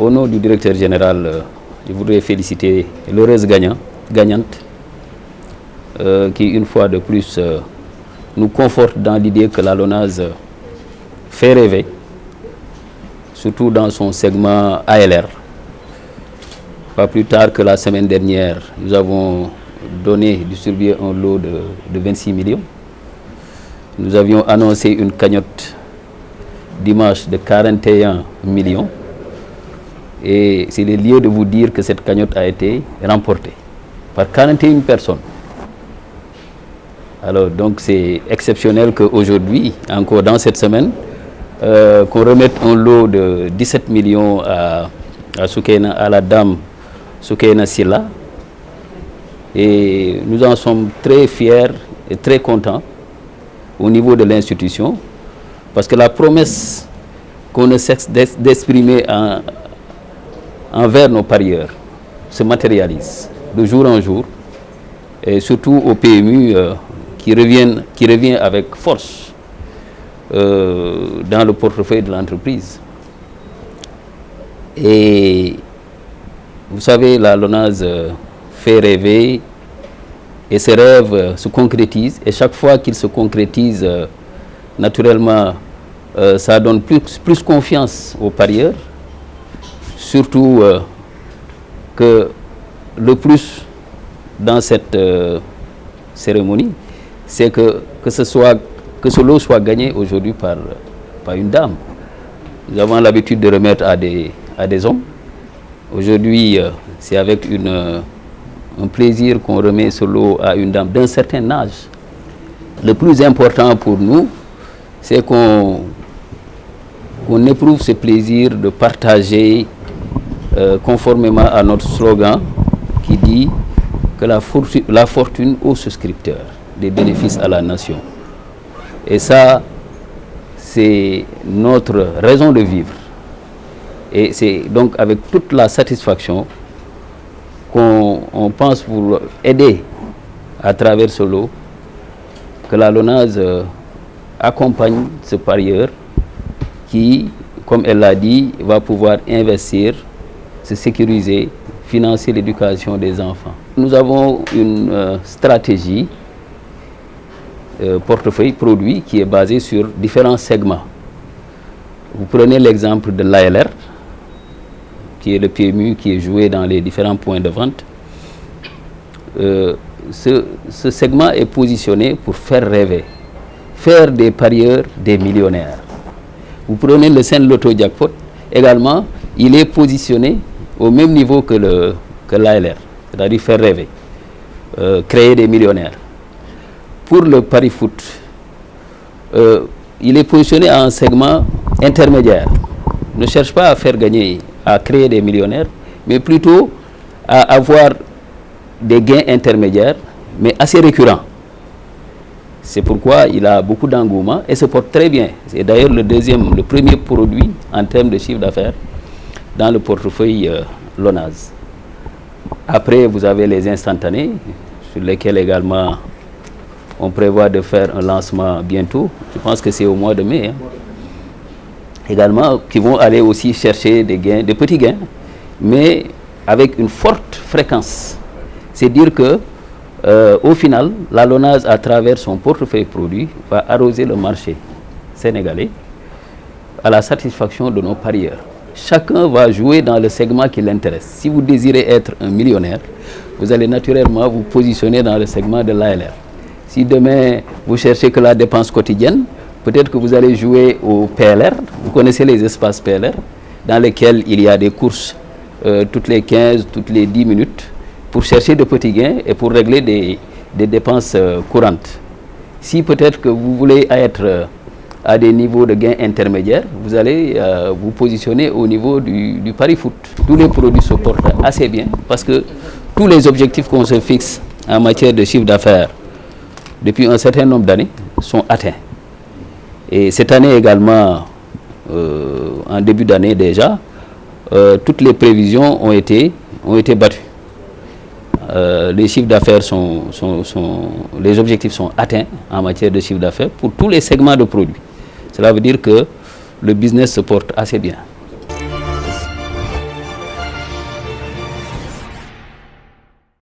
au nom du directeur général, je voudrais féliciter l'heureuse gagnante qui, une fois de plus, nous conforte dans l'idée que la LONASE fait rêver, surtout dans son segment ALR. Pas plus tard que la semaine dernière, nous avons distribué un lot de 26 millions. Nous avions annoncé une cagnotte dimanche de 41 millions. Et c'est le lieu de vous dire que cette cagnotte a été remportée par 41 personnes. Alors donc c'est exceptionnel qu'aujourd'hui, encore dans cette semaine, qu'on remette un lot de 17 millions à la dame Soukaina Silla. Et nous en sommes très fiers et très contents au niveau de l'institution, parce que la promesse qu'on ne cesse d'exprimer envers nos parieurs se matérialise de jour en jour, et surtout au PMU qui revient avec force dans le portefeuille de l'entreprise. Et vous savez, la LONASE fait rêver et ces rêves se concrétisent, et chaque fois qu'ils se concrétisent, naturellement, ça donne plus confiance aux parieurs, surtout que le plus dans cette cérémonie, c'est que ce lot soit gagné aujourd'hui par une dame. Nous avons l'habitude de remettre à des hommes. Aujourd'hui, c'est avec un plaisir qu'on remet ce lot à une dame d'un certain âge. Le plus important pour nous, c'est qu'on éprouve ce plaisir de partager conformément à notre slogan qui dit que la fortune aux souscripteurs, des bénéfices à la nation. Et ça, c'est notre raison de vivre. Et c'est donc avec toute la satisfaction qu'on pense pour aider à travers ce lot, que la LONASE accompagne ce parieur qui, comme elle l'a dit, va pouvoir investir, se sécuriser, financer l'éducation des enfants. Nous avons une stratégie portefeuille produit qui est basée sur différents segments. Vous prenez l'exemple de l'ALR, qui est le PMU qui est joué dans les différents points de vente. Ce segment est positionné pour faire rêver, faire des parieurs des millionnaires. Vous prenez le Sen Loto Jackpot, également, il est positionné au même niveau que l'ALR, c'est-à-dire faire rêver, créer des millionnaires. Pour le pari foot, il est positionné à un segment intermédiaire. Ne cherche pas à faire gagner, à créer des millionnaires, mais plutôt à avoir des gains intermédiaires, mais assez récurrents. C'est pourquoi il a beaucoup d'engouement et se porte très bien. C'est d'ailleurs le premier produit en termes de chiffre d'affaires dans le portefeuille LONASE. Après, vous avez les instantanés, sur lesquels également on prévoit de faire un lancement bientôt. Je pense que c'est au mois de mai. Également, qui vont aller aussi chercher des gains, des petits gains, mais avec une forte fréquence. C'est dire que au final, la LONASE, à travers son portefeuille produit, va arroser le marché sénégalais à la satisfaction de nos parieurs. Chacun va jouer dans le segment qui l'intéresse. Si vous désirez être un millionnaire, vous allez naturellement vous positionner dans le segment de l'ALR. Si demain, vous cherchez que la dépense quotidienne, peut-être que vous allez jouer au PLR. Vous connaissez les espaces PLR, dans lesquels il y a des courses toutes les 15, toutes les 10 minutes, pour chercher de petits gains et pour régler des dépenses courantes. Si peut-être que vous voulez être à des niveaux de gains intermédiaires, vous allez vous positionner au niveau du pari foot. Tous les produits se portent assez bien parce que tous les objectifs qu'on se fixe en matière de chiffre d'affaires depuis un certain nombre d'années sont atteints. Et cette année également, en début d'année déjà, toutes les prévisions ont été battues. Les chiffres d'affaires les objectifs sont atteints en matière de chiffre d'affaires pour tous les segments de produits. Cela veut dire que le business se porte assez bien.